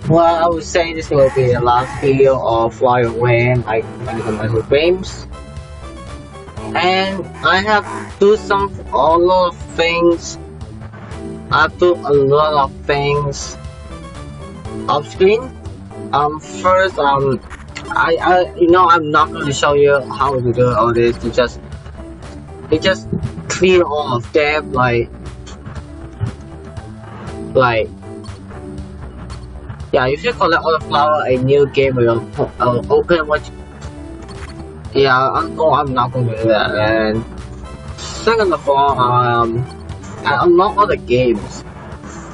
Well, I would say this will be the last video of Warioware, like Microgames. And I have do a lot of things. I do a lot of things off screen. First, I'm not going to show you how to do all this. You just clear all of them, yeah, if you collect all the flower, a new game will open. Which, yeah, I'm not going to do that. And second of all, I unlock all the games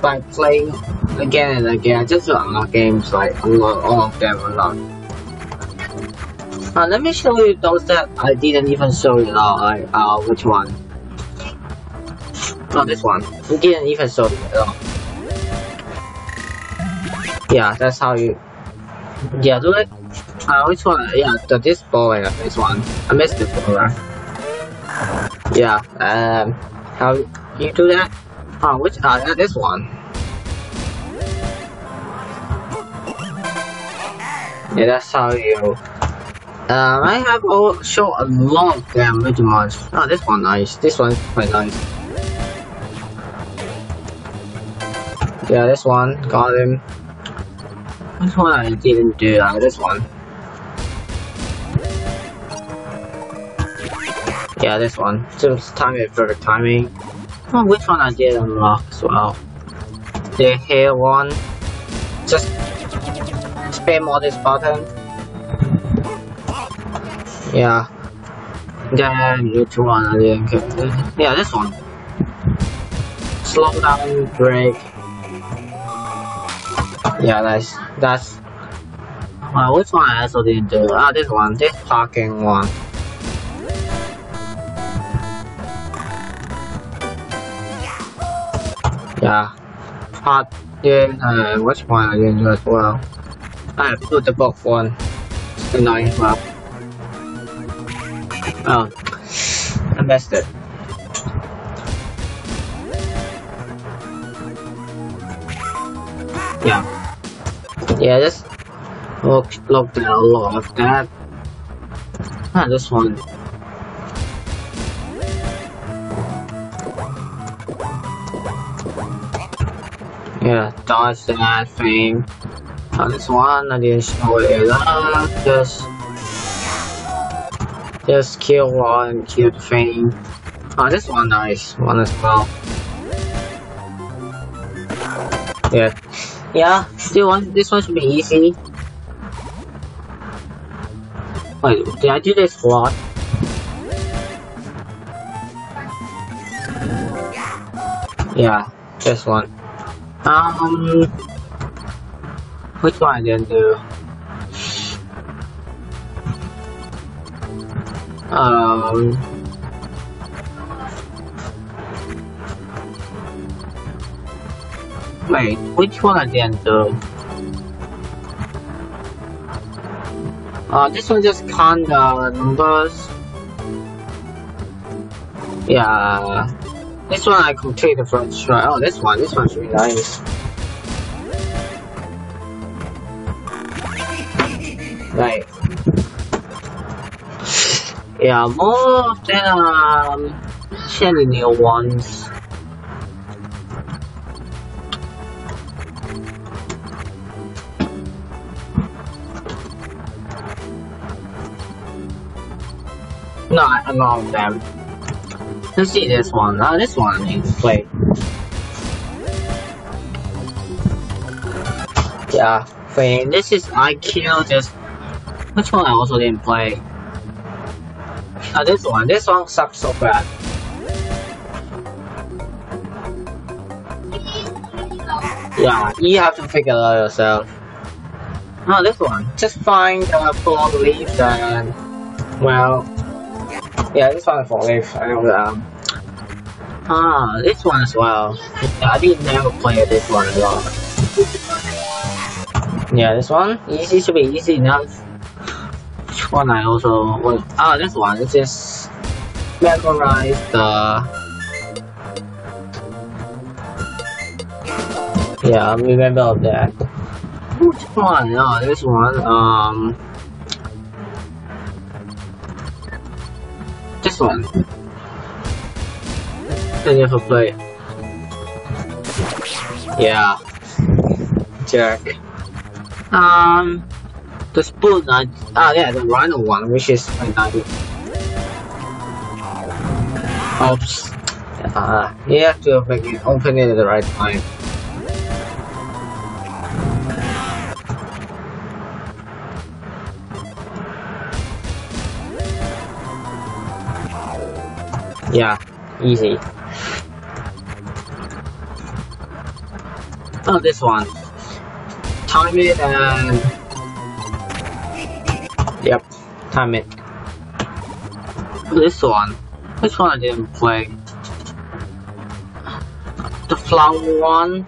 by playing again and again. I just unlock games, like unlock all of them unlocked. Let me show you those that I didn't even show you now. Which one? Oh, this one. I didn't even show you at all. Yeah, that's how you. Yeah, do it. Which one? Yeah, this ball. This one. I missed this ball. Yeah. How you do that? Which? Yeah, this one. Yeah, that's how you. I have show a lot of them. Which ones? Oh, this one nice. This one's quite nice. Yeah, this one got him. Which one I didn't do? This one. Yeah, this one. Just timing, perfect timing. Oh, which one I did unlock as well? The hair one. Just spam all this button. Yeah. Then which one I didn't get? Yeah, this one. Slow down, brake. Yeah, that's. Which one I also didn't do? This one. This parking one. Yeah. Which one I didn't do as well? I have to do the book one. It's annoying as well. Oh, I missed it. Yeah. Yeah, just look at a lot of that. This one. Yeah, dodge that thing. This one I didn't show it. Just kill one, kill the thing. This one nice one as well. Yeah. Yeah, this one should be easy. Wait, did I do this a lot? Yeah, this one. Which one I didn't do? Wait, which one I didn't do? This one just count the numbers. Yeah. This one I complete the first try. Oh, this one should be nice. Right. Yeah, more of them actually new ones. No, I love them. Let's see this one. This one I need to play. Yeah, fine. This is IQ. Just which one I also didn't play. This one. This one sucks so bad. Yeah, you have to figure it out yourself. This one. Just find the 4 leaves and well. Yeah, this one is 4 leaves. I know this one as well. Yeah, I didn't never play this one at all. Yeah, this one easy should be easy enough. Which one I also want? This one. It's just memorize the. Yeah, remember that. Which one? Oh, this one. This one. Didn't ever play. Yeah. Jerk. The spoon. Yeah, the rhino one, which is quite nice. Oops. You have to open it at the right time. Yeah, easy. Oh, this one. Time it and... Yep, time it. This one. Which one I didn't play? The flower one?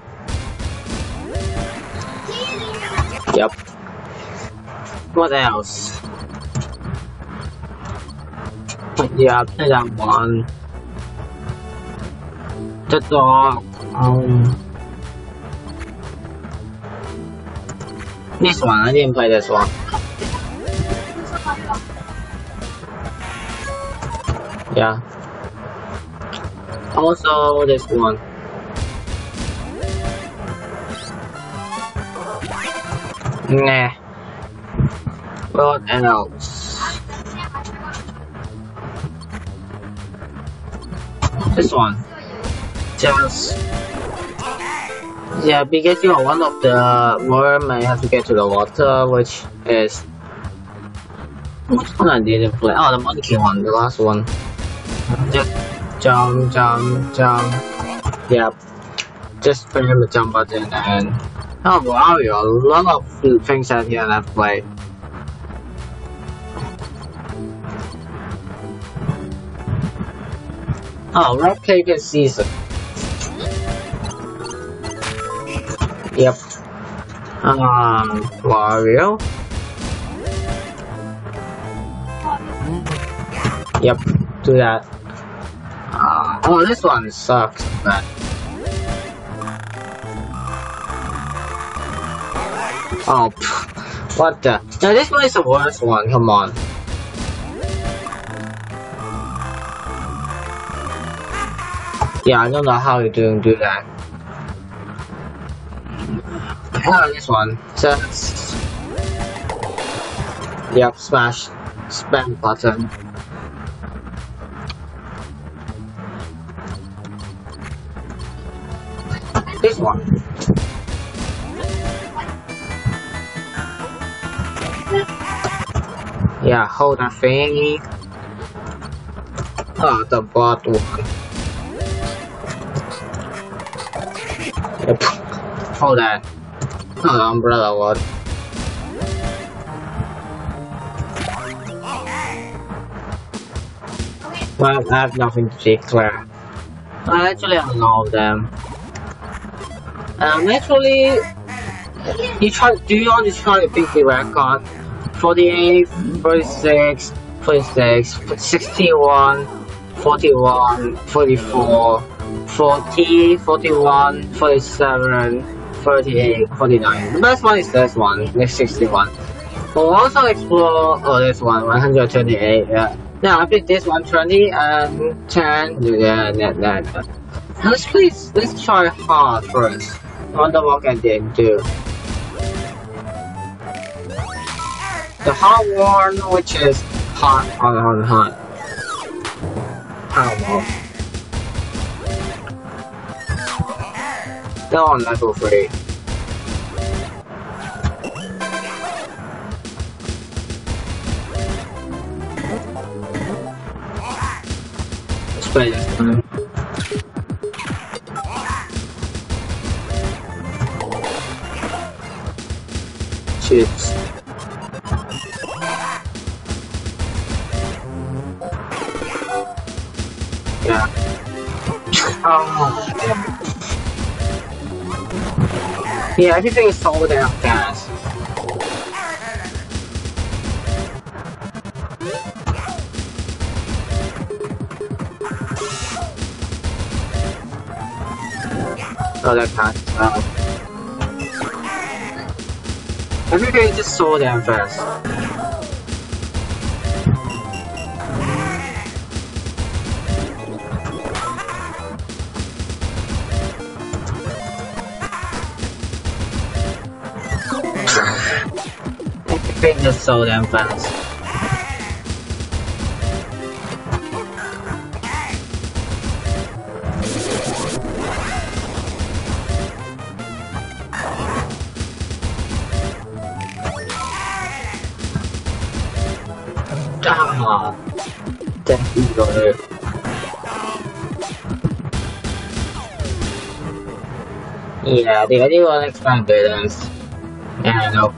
Yep. What else? Yeah, I played that one. The dog. This one, I didn't play this one. Yeah. Also, this one. Nah. What else? This one. Just... Yeah, because you are one of the worm, I have to get to the water, which is... Which one I didn't play? Oh, the monkey one, the last one. Just jump, jump, jump. Yep. Just press the jump button and... Oh, Wario, a lot of things that you have to play. Oh, rock paper season. Yep. Wario. Yep, do that. Oh, this one sucks, but... Oh, what the? No, this one is the worst one, come on. Yeah, I don't know how you do that. Oh, this one. Just... Yep, smash spam button. This one. Yeah, hold that thingy. Oh, the bot one. Yep. Hold that. Oh, the umbrella one. Well, I have nothing to declare. I actually have a lot of them. Actually, do you want to try to beat the record? 48, 46, 46, 61, 41, 44, 40, 41, 47, 38, 49. The best one is this one, next 61. We'll also explore, this one, 128, yeah. Now I picked this 120 and 10, yeah. Let's try hard first. I wonder what I did do. The hard one, which is hot. I don't know. They're on level 3. Let's play this one. Chips. Yeah. Oh, yeah, everything is sold out fast. Oh, that can't. Everything is just so damn fast. Everything is so damn fast. Ah, thank you, brother. Yeah, the idea will expand this. Yeah, I know.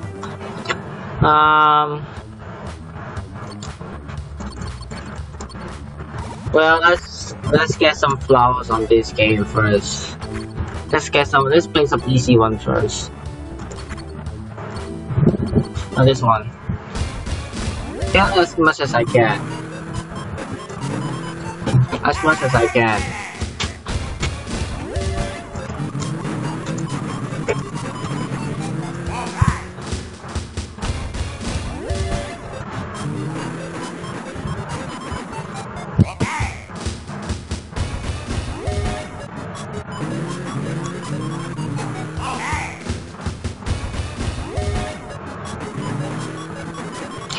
Well, let's get some flowers on this game first. Let's play some easy one first. On this one. Get as much as I can. As much as I can.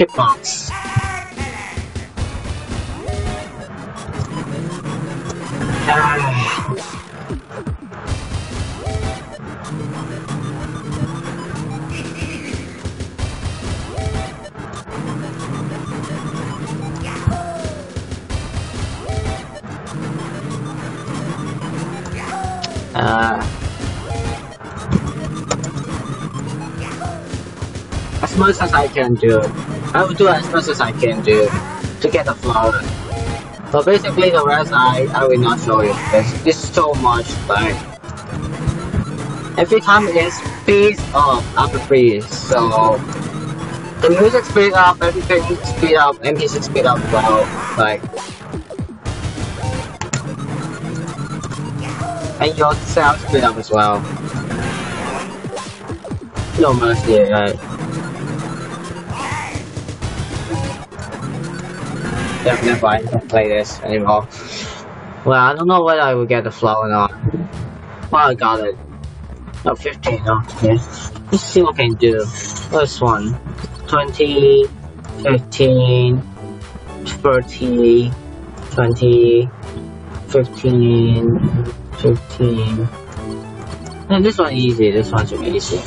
Hitbox. As much as I can do. I will do as much as I can do to get the flower. But basically the rest I will not show you because it's so much like every time it speeds up after freeze, so the music speed up, everything speed up, NPC speed up well, like and yourself speed up as well. No mercy, right? Never mind, I don't play this anymore. Well, I don't know whether I will get the flower or not. Well, I got it. Oh, 15, okay. Let's see what I can do. First one. 20, 15, 30, 20, 15, 15. And this one easy, this one's easy.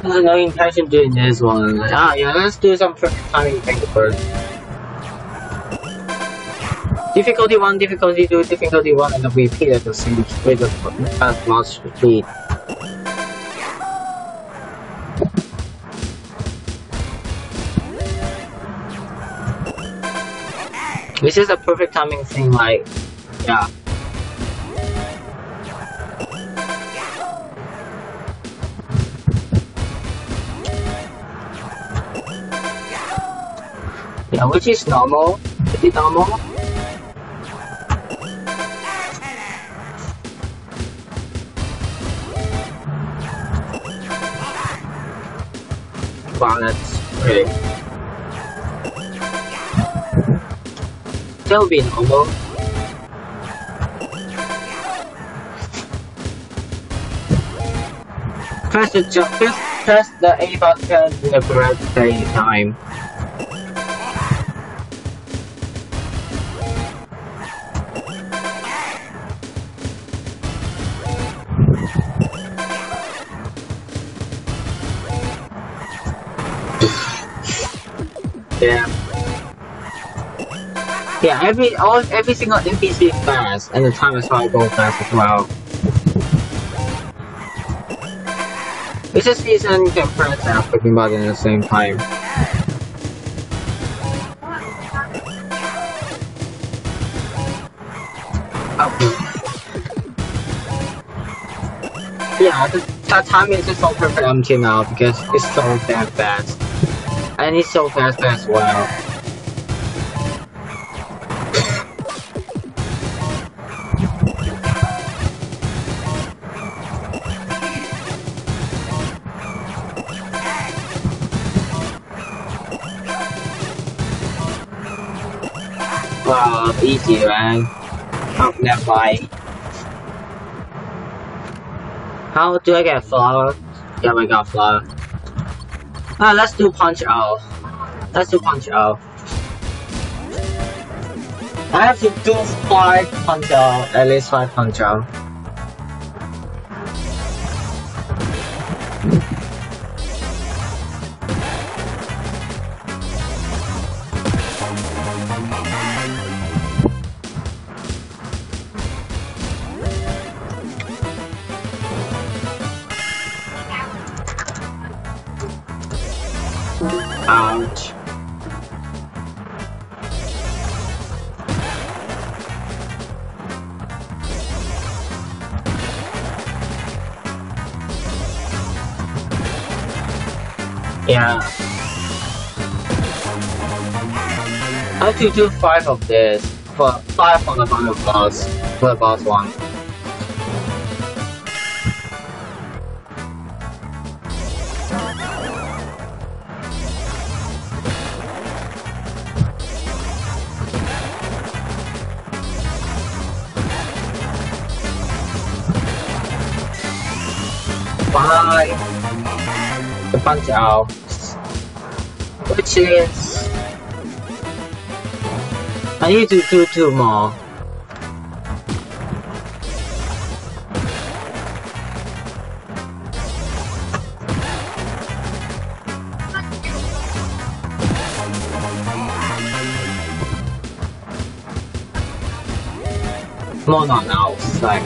There's no intention doing this one. Ah, yeah, let's do some perfect timing thing first. Difficulty 1, difficulty 2, difficulty 1, and then repeat at the same with the as much speed. This is a perfect timing thing, like, yeah. Yeah, which is normal. Is it normal? Wow, that's great. That will be normal. Press the A button in the correct time. Yeah. Yeah, every single NPC is fast, and the time as well goes fast as well. It's a season you can press and clicking button at the same time. Okay. Yeah, that time is just so perfect empty now because it's so damn fast. And it's so fast as well. Wow, easy, man. Oh, never mind. How do I get flower? Yeah, we got flower. Ah, let's do punch out. Let's do punch out. I have to do 5 punch out, at least 5 punch out. Ouch. Yeah. I have to do 5 of this. For 5 for the final boss. For the boss one. Bye. The punch out. Which is... I need to do 2 more. More not now, it's like...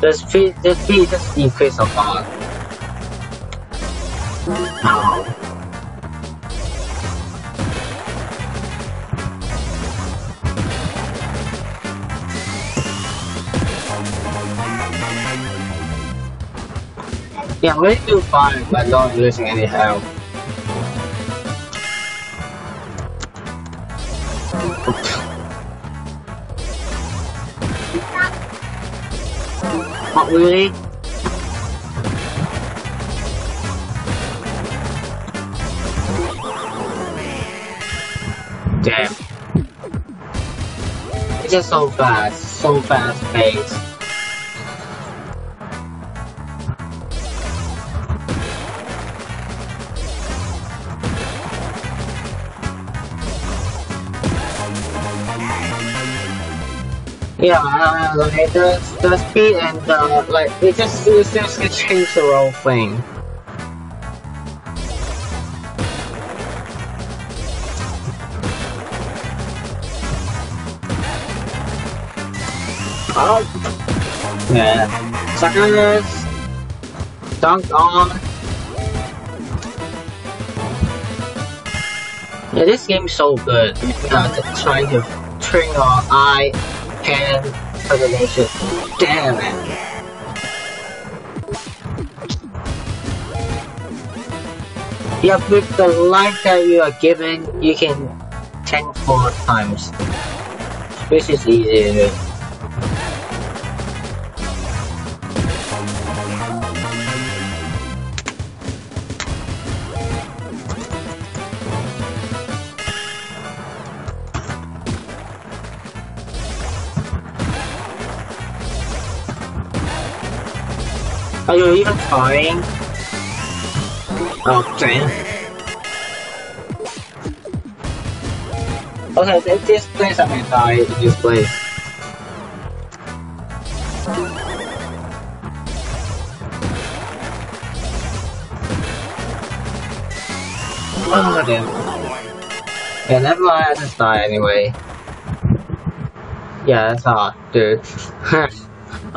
The speed just increased a lot. Ow. Yeah, I'm ready to do 5 but not losing any health. Not really. Damn. It's just so fast paced. Yeah, like the speed and the like it just change the whole thing. Oh, yeah. Suckers, dunk on. Yeah, this game is so good. Trying to train our eye. And coordination. Damn it. Yeah, with the life that you are given, you can 10 4 times. Which is easy to do. Are you even trying? Oh, damn. Okay, this place I can die in this place. Oh, damn. Yeah, never mind, I just die anyway. Yeah, that's hard, dude.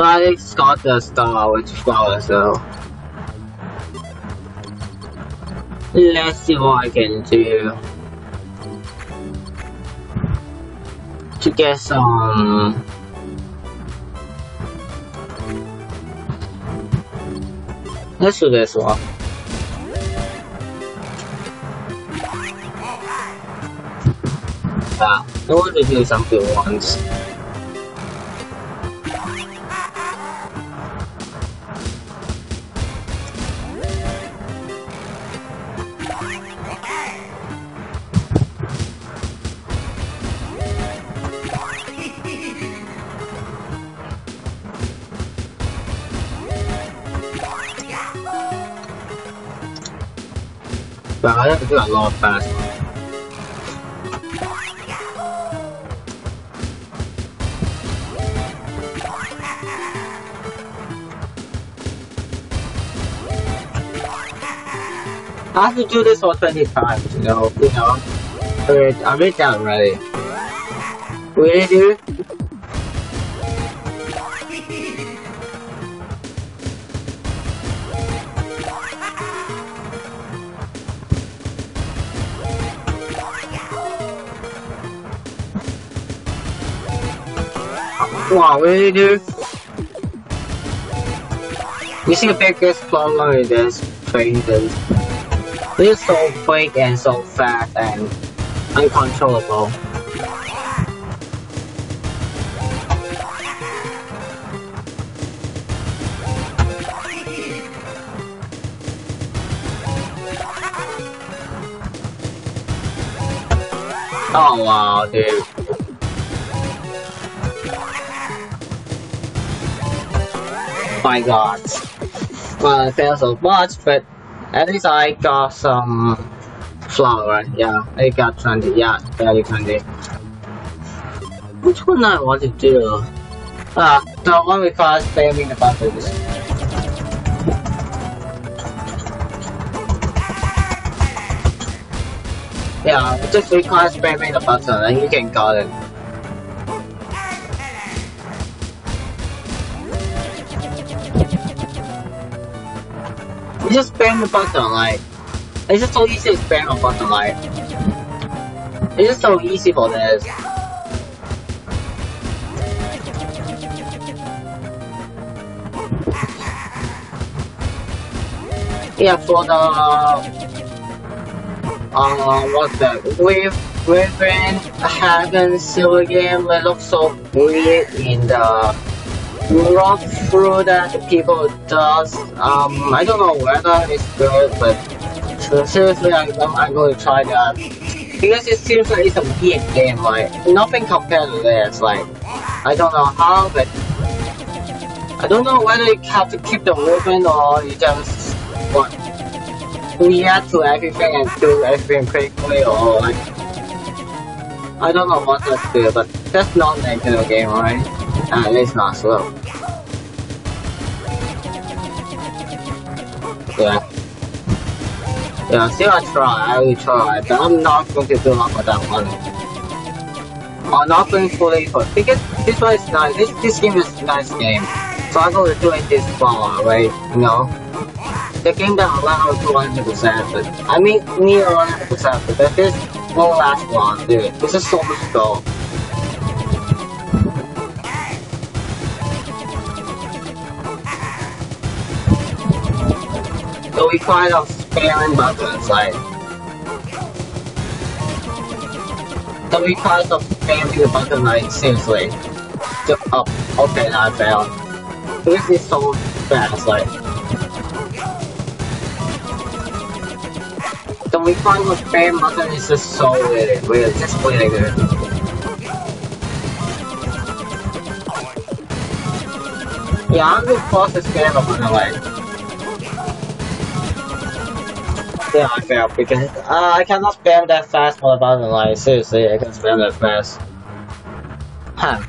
I just got the star with flowers, so let's see what I can do. to get some. Let's do this one. Yeah, I want to do some good ones. But I have to do a lot fast. I have to do this for 20 times, you know. I read that already. Really, dude? Wow, really, dude? You see the biggest problem with this phases. It's so quick and so fast and uncontrollable. Oh wow, dude. My god. Well, I failed so much, but at least I got some flour. Yeah, I got 20. Yeah, barely 20. Which one I want to do? The one requires spamming the buttons. Yeah, it just requires spamming the button and you can got it. You just spam the button, like, it's just so easy to spam a button, like, it's just so easy for this. Yeah, for the, what's that, Warioware Hagen silver game, it looks so weird in the rough through that the people does. I don't know whether it's good, but seriously, I'm going to try that because it seems like it's a weird game. Like nothing compared to this. Like I don't know how, but I don't know whether you have to keep the movement or you just what react to everything and do everything quickly, or like I don't know what to do. But that's not a Nintendo game, right? At least not slow. Yeah. Yeah, still I will try, but I'm not going to do much for that one. I'm not going fully for because this one is nice. This game is a nice game. So I'm going to do it this far, right? You know? The game that allows 200%, but I mean near 100%, but this won't last long, dude. This is so much gold. So we kind of spamming buttons, like. So we kind of spamming the button, like, seriously. Oh, okay, now I failed. This is so fast, like. The recoil of spam button is just so weird, just really good. Yeah, I'm gonna pause the spam button, like. Yeah, I failed because I cannot spam that fast on the button, like seriously, I can spam that fast. Huh.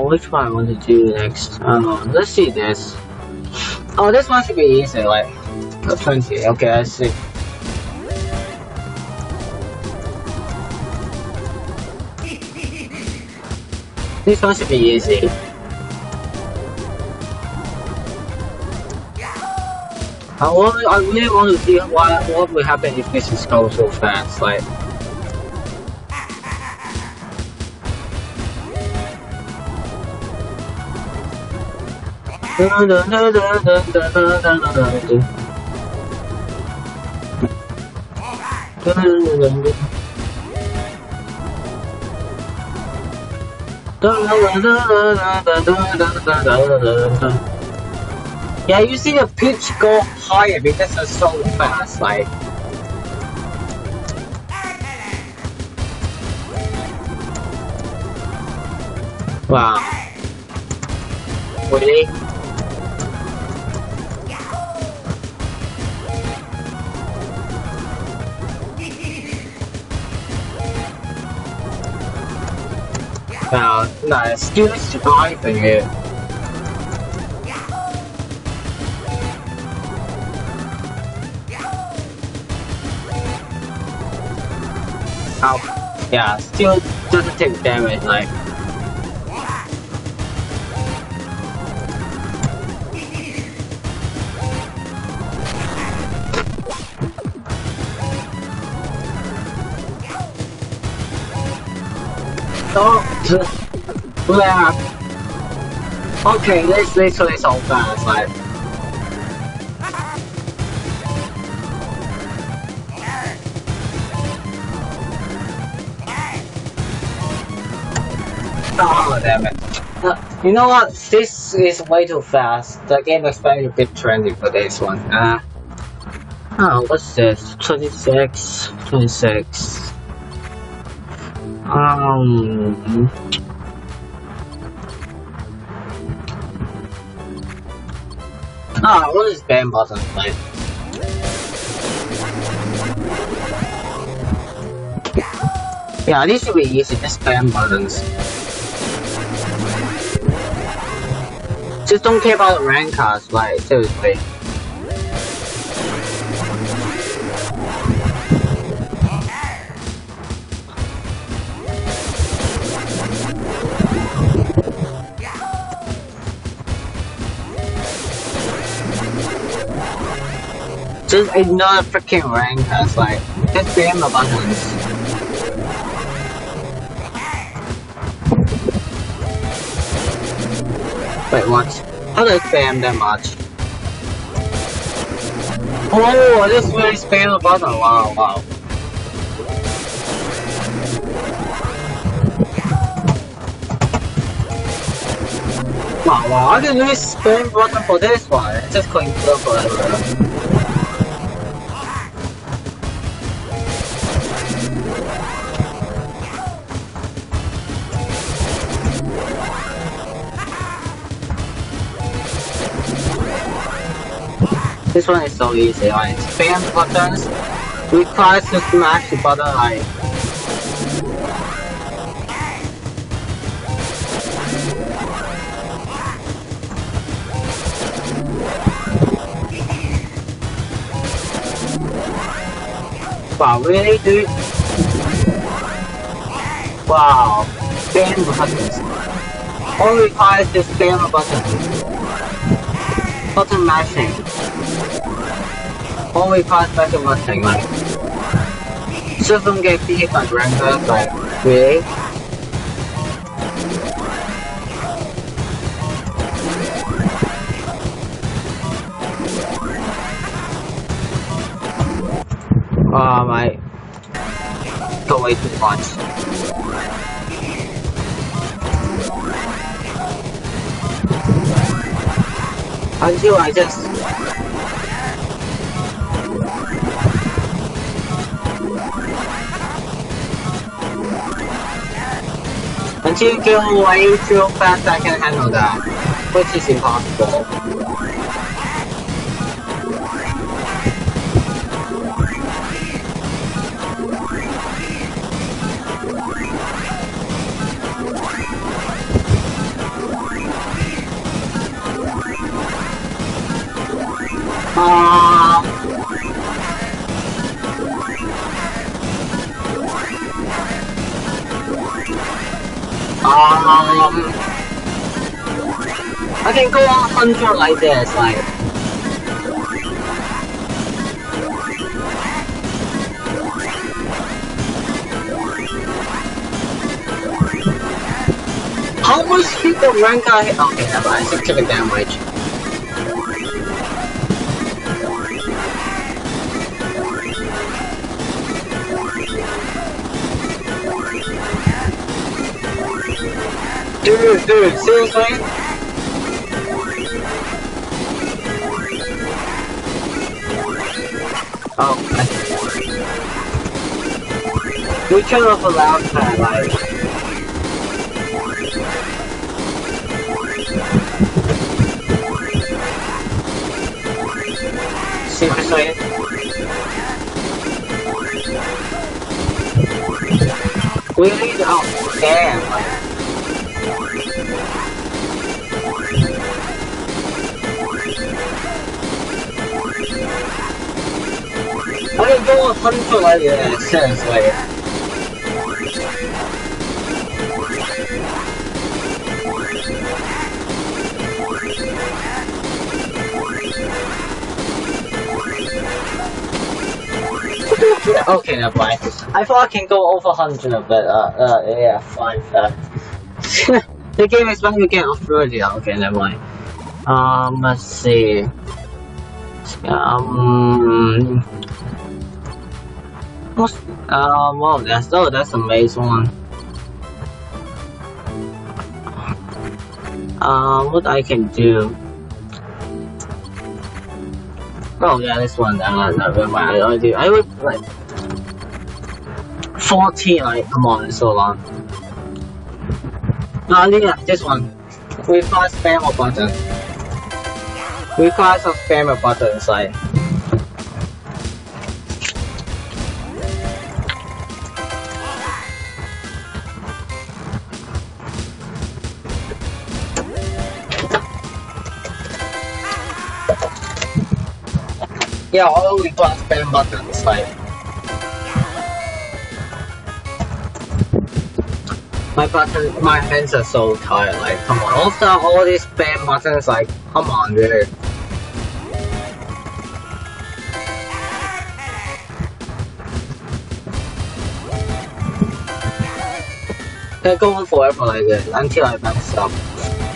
Which one I want to do next? Let's see this. Oh, this one should be easy, like 20. Okay, I see. This one should be easy. I really want to see what will happen if this is go so fast. Like, yeah, you see the pitch go higher because it's so fast. Like, wow, really? Wow, no, it's still surviving it. Oh, yeah, still doesn't take damage, like. Oh, yeah. Okay, this literally so fast, like. Oh, damn it. You know what? This is way too fast. The game is very a bit trendy for this one. Oh, what's this? 26. 26. What is ban button like? Yeah, this should be easy, just spam buttons. Just don't care about the rank cards, like, seriously. Just ignore the freaking rank cards, like, just spam the buttons. Wait, what? How do I spam that much? Oh, I just really spam the button. Wow, wow. Wow, I can really spam the button for this one. It's just going slow forever. This one is so easy, like, spam buttons requires to smash the button, like. Wow, really, dude? Wow, spam buttons. All requires to spam a button. Button mashing. Only pass back in Mustang, like. Just don't get hit by Ranger, like, really? Oh my. Go way too much. Until I just. Until you get way too fast, I can handle that, which is impossible. I can go on 100 like this, like. almost hit the rank guy. Okay, never mind. 6 damage. Dude, seriously? Oh, we killed off a loud pad, like. Seriously? Really? Oh, damn. I can go 100 like that, seriously. Okay, never mind. I thought I can go over 100 of it, yeah, fine. The game is when you get off earlier. Okay, never mind. Let's see. Well, that's a maze one. What I can do? Oh yeah, this one. Never mind. I would like 14. Like, come on, it's so long. Yeah, this one. Require spammer button. Require some spammer buttons, like. Yeah, all require spam buttons, like. My hands are so tired, like, come on. Also, all these spam buttons, like, come on, dude. They're going forever like this, until I mess up.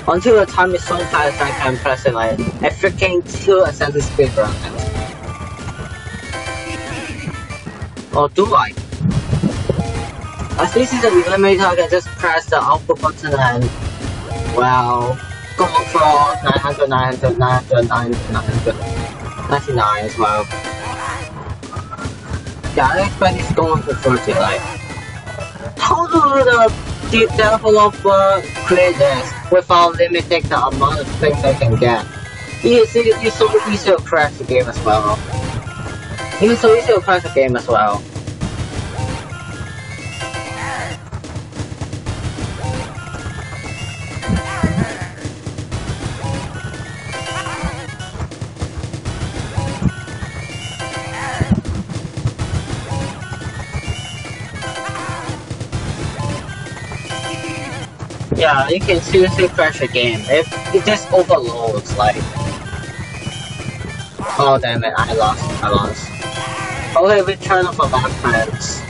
Until the time is so fast I can press it, like, a freaking 2 cent speed run. Or do I? As this is a limiter, I can just press the output button and, well, go for 900, 900, 900, 999 as well. Yeah, I expect it's going for 30, like. How do the developer create this without limiting the amount of things I can get? It's so easy to crash the game as well. It's so easy to crash the game as well. Yeah, you can seriously crash a game if it just overloads, like. Oh damn it, I lost. Okay, return of a back friends.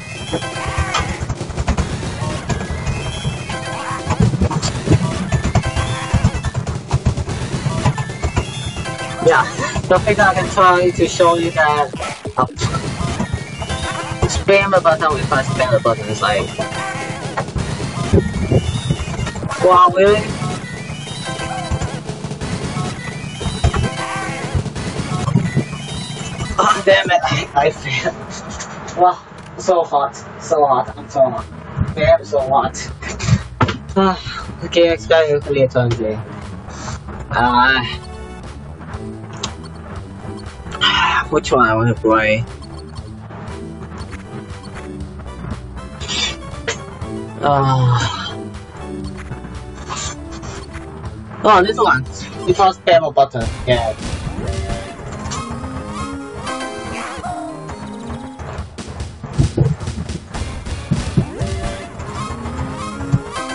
Yeah, the thing I can try to show you that spam the button if I spam the button is like. Wow, really? Oh, damn it, I failed. Wow, so hot, I'm so hot. Damn, so hot. Okay, expect you to be a Sunday. Which one I want to play? Oh, this one. It was spam button. Yeah.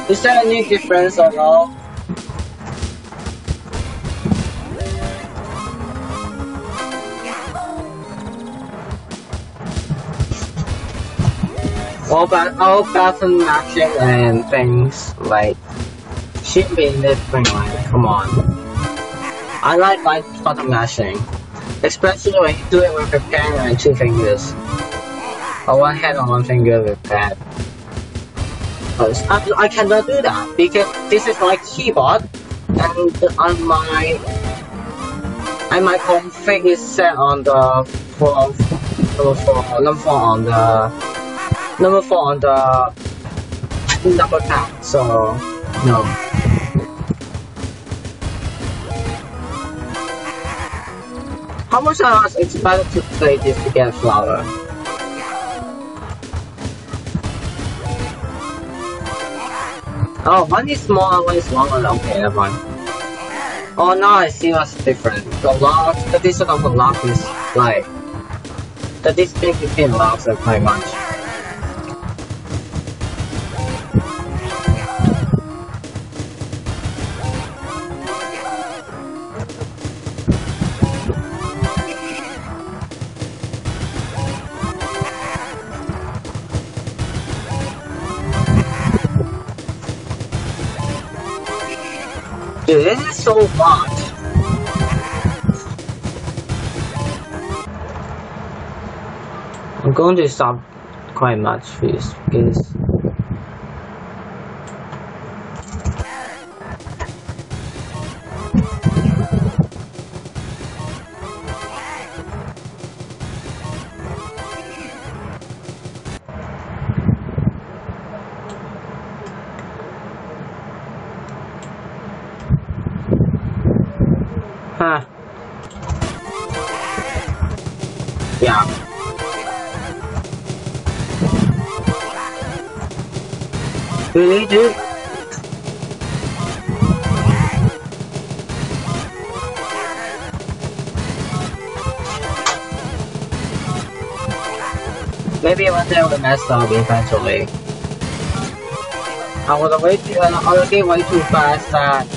Is there any difference or no? All button matching and things like. Shouldn't be in this thing, like, come on. I like button mashing. Especially when you do it with a pen and 2 fingers. Or 1 hand and 1 finger with pad. I cannot do that because this is my keyboard and my config is set on the number 4 on the number pad, so no. How much I was expected to play this to get a flower? Oh, one is smaller, one is longer. Okay, never mind. Oh, now I see what's different. The distance of the lock is like the distance between locks are quite much. Dude, this is so much. I'm going to stop quite much for this because huh. Yeah. Really, dude? Maybe one day I will mess up eventually. I was way too fast that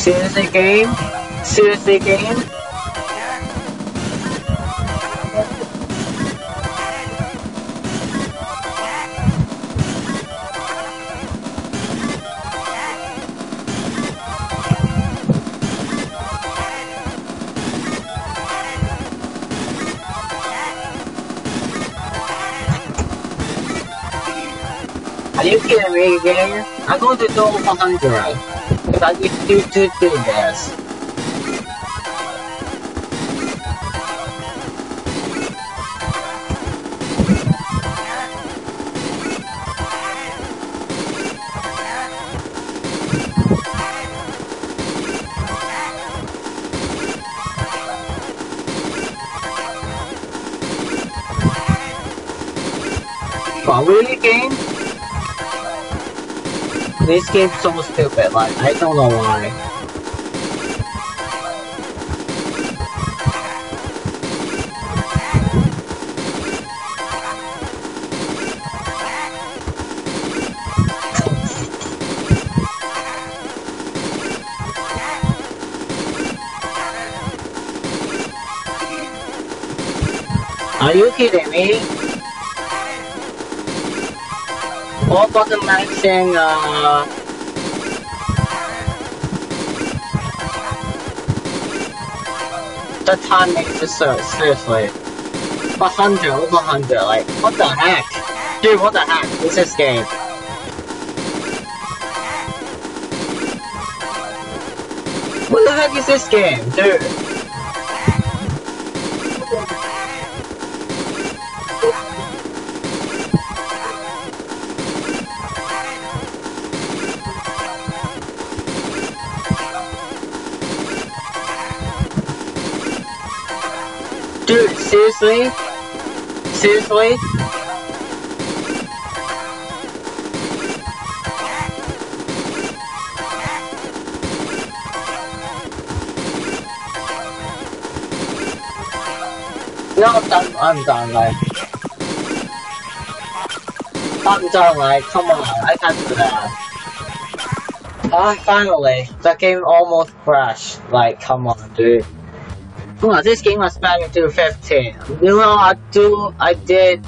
seriously game? Seriously game? Are you kidding me again? I'm going to go 100. If I need to do this. But really, game? This game's so stupid, like, I don't know why. Are you kidding me? All button matching, the timing is seriously. 100, over 100, like, what the heck? Dude, what the heck is this game? What the heck is this game, dude? Dude, seriously? Seriously? No, I'm done, like. I'm done, like, come on, I can't do that. Ah, finally, the game almost crashed. Like, come on, dude. Oh, this game was spamming to 15. You know, I did,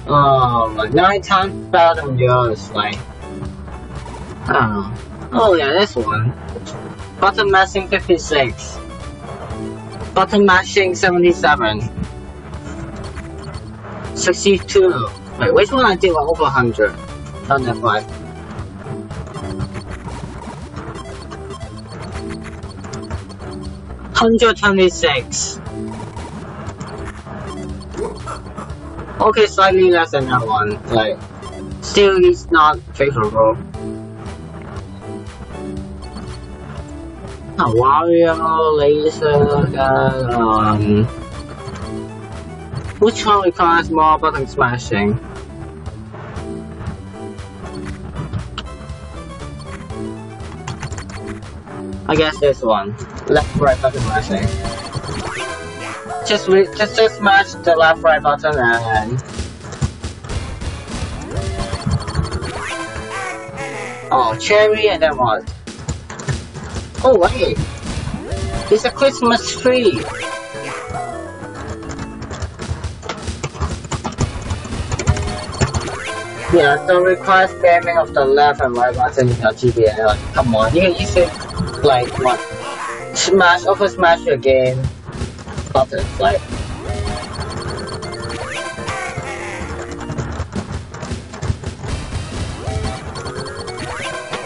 like 9 times better than yours, like. I don't know. Oh yeah, this one. Button mashing 56. Button mashing 77. 62. Wait, which one I did over 100? On that one. $126. Okay, slightly less than that one. Like, still it's not favorable. Wario, laser gun, which one requires more button smashing? I guess this one. Left right button mashing. Just smash the left right button and oh, cherry and then what? Oh wait, it's a Christmas tree. Yeah, so requires spamming of the left and right button in your GBA. Like, come on, you can easily like what? Over smash your game buttons, like.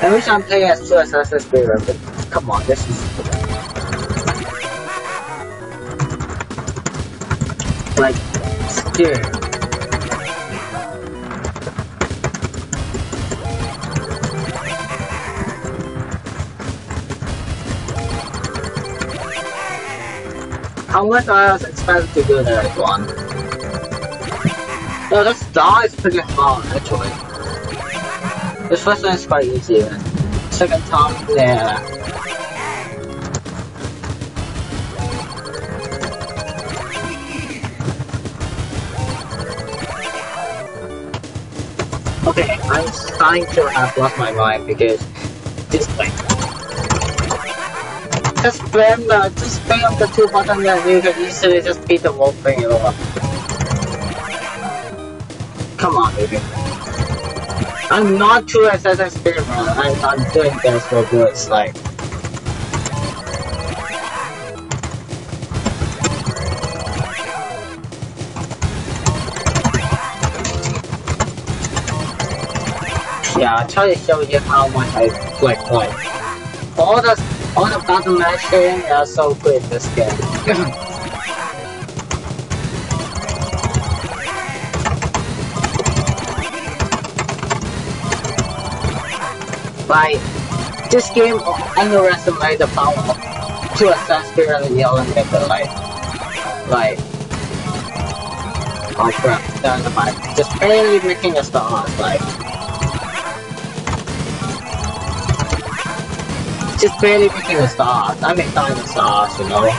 I wish I'm playing as 2 Assassin's Creed, but come on, this is like scared. How much I was expected to do that one? No, the star is pretty hard actually. The first one is quite easy. Second time, yeah. Okay, I'm starting to have lost my mind because this thing. Just spam the 2 buttons and you can easily just beat the whole thing over. Come on, baby. I'm not too Assassin's Creed, man. I'm doing this for good, like. Yeah, I'll try to show you how much I like. All the button mashing are so good in this game. Like, this game underestimates the power of 2 Assassin's Creed in the Olympics, like, oh crap, dynamite, just barely making a start, like, just barely making a start. I mean, dinosaurs, you know.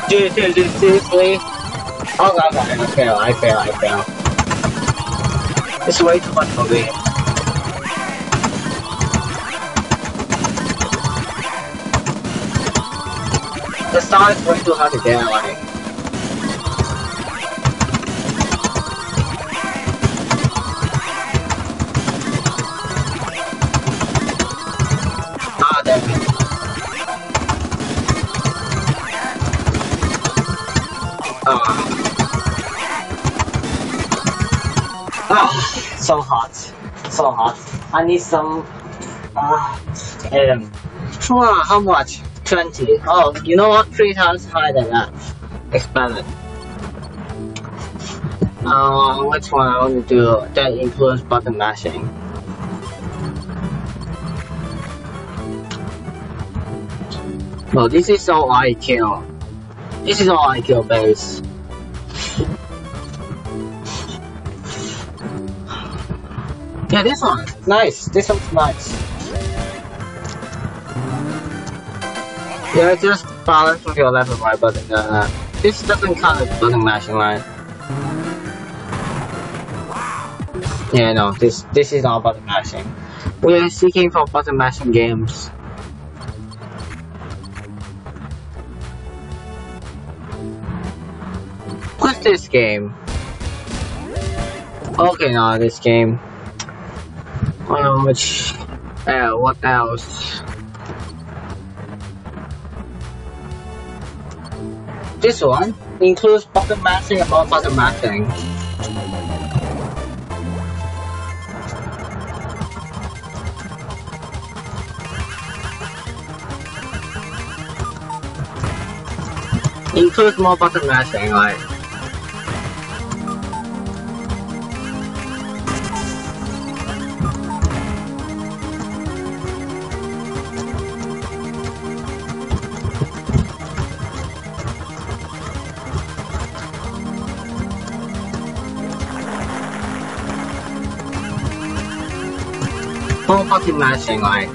Dude, seriously? Oh god, I fail. It's way too much for me. The star is way too hard to get, like. Ah, damn it. So hot. I need some. How much? 20. Oh, you know what? 3 times higher than that. Expanded. Which one I want to do that includes button mashing? No, this is all IQ. This is all IQ based. Yeah, this one. Nice. This one's nice. Yeah, just balance with your left and right button. This doesn't count as button mashing, right? Yeah, no, this is not button mashing. We are seeking for button mashing games. What's this game? Okay, no, this game. Which? What else? This one includes button mashing and more button mashing. Includes more button mashing, right? More button mashing, right?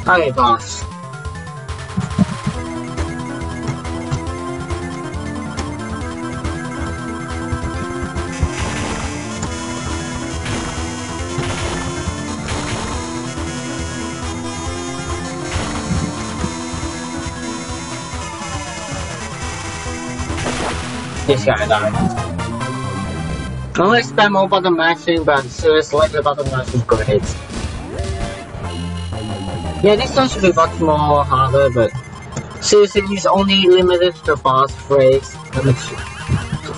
Okay, boss. This guy died. I don't expect more button mashing, but seriously, the button mashing is great. Yeah, this one should be much more harder, but seriously, it's only limited to the boss phrase.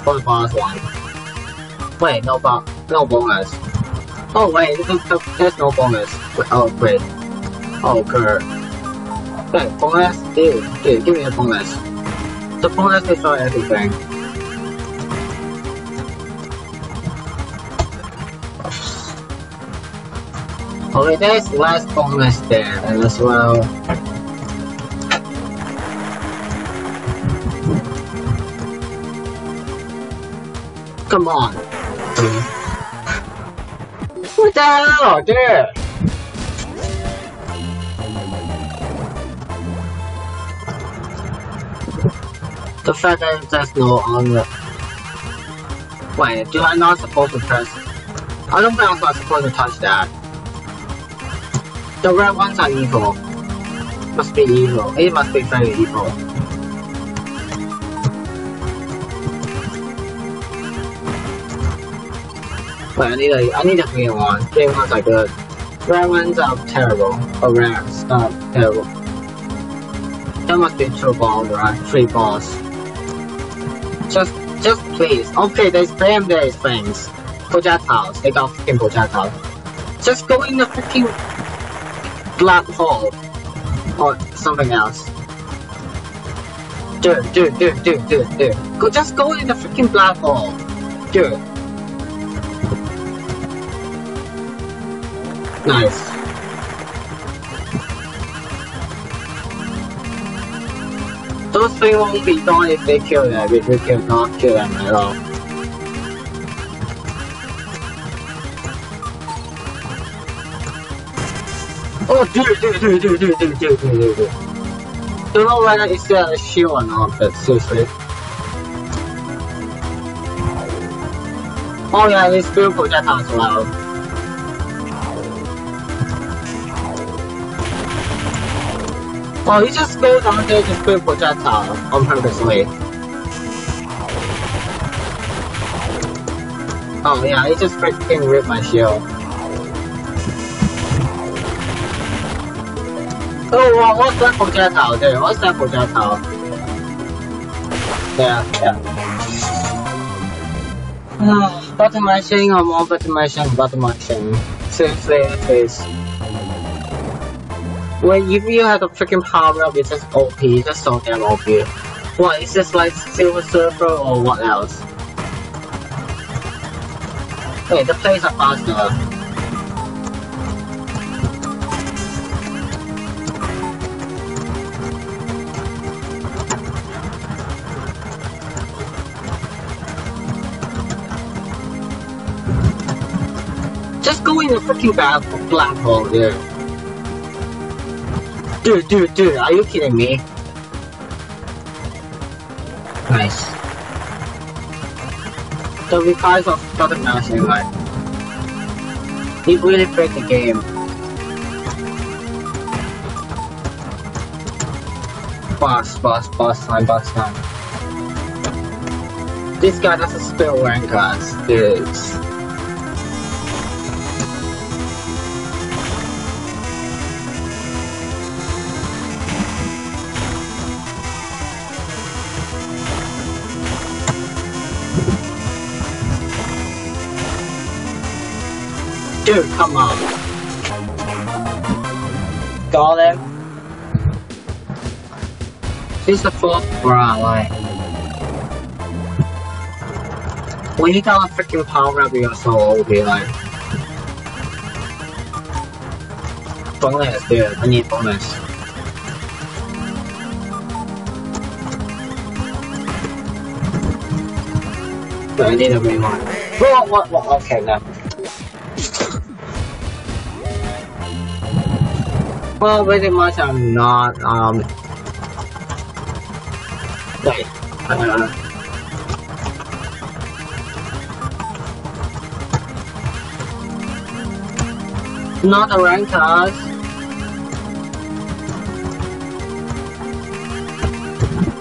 For the boss one. Wait, no bonus. Oh wait, there's no bonus. Oh great. Oh good. Wait, bonus? Dude, give me a bonus. The bonus destroy everything. Okay, there's less bonus there as well. Come on. What the hell, dude? The fact that there's no on the... Wait, do I not supposed to press? I don't think I'm not supposed to touch that. The red ones are evil. Must be evil. It must be very evil. Wait, I need a green one. Green ones are good. Red ones are terrible. Or reds are terrible. There must be 2 balls, right? 3 balls. Just please. Okay, there's things. Projectiles. They got freaking projectiles. Just go in the freaking black hole or something else. Dude. Just go in the freaking black hole. Dude. Nice. Those 3 won't be gone if they kill them, if we cannot kill them at all. Oh, dude. Don't know whether it's a shield or not, but seriously. Oh yeah, it's still projectile as well. Oh, you just go down there to spill projectile on purposely. Oh yeah, it just freaking ripped my shield. Oh, wow, what's that projectile there? What's that projectile? Yeah. Button mashing or more button mashing. Seriously, please. Well, if you have the freaking power up, it's just OP, just so damn OP. What, is this like Silver Surfer or what else? Wait, the plays are faster. go in the freaking black hole, dude. Dude, are you kidding me? Nice. So because of Dr. Mousing, like, he really break the game. Boss time. This guy doesn't spill rank cards, dudes. Dude, come on. Got him. He's the fourth bra, like. When you got a freaking power up your soul, will be like. Bonus, dude. I need bonus. I need a green one. What? Okay, no. Well, pretty much I'm not, wait, not a rank card.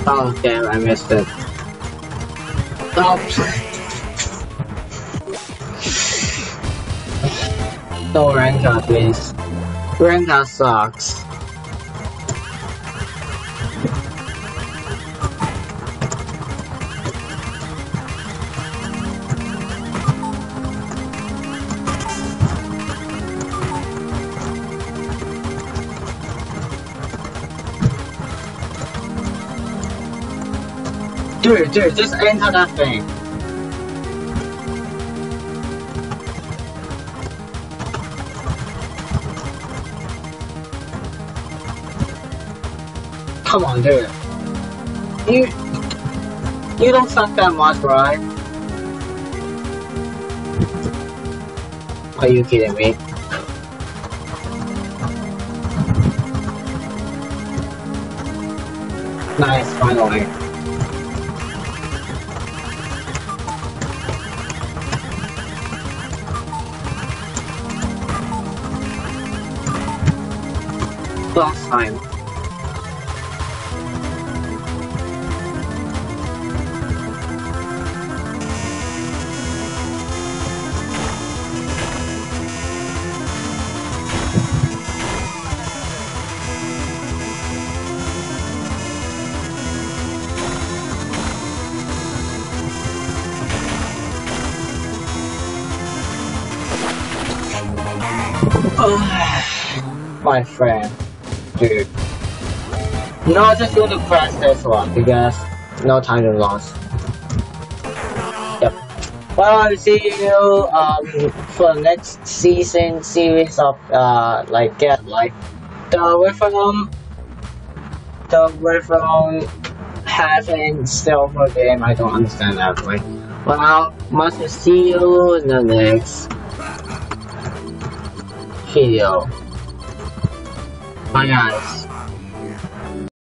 Oh, damn, I missed it. Oh. No rank card, please. Rank card sucks. Dude, just enter that thing. Come on, dude. You don't suck that much, right? Are you kidding me? Nice, finally. Last time. My friend, dude. No, just going to press this one because no time to lose. Yep. Well, I'll see you for the next series of like get like the rhythm having silver game. I don't understand that, right? Well, must see you in the next video. Bye guys.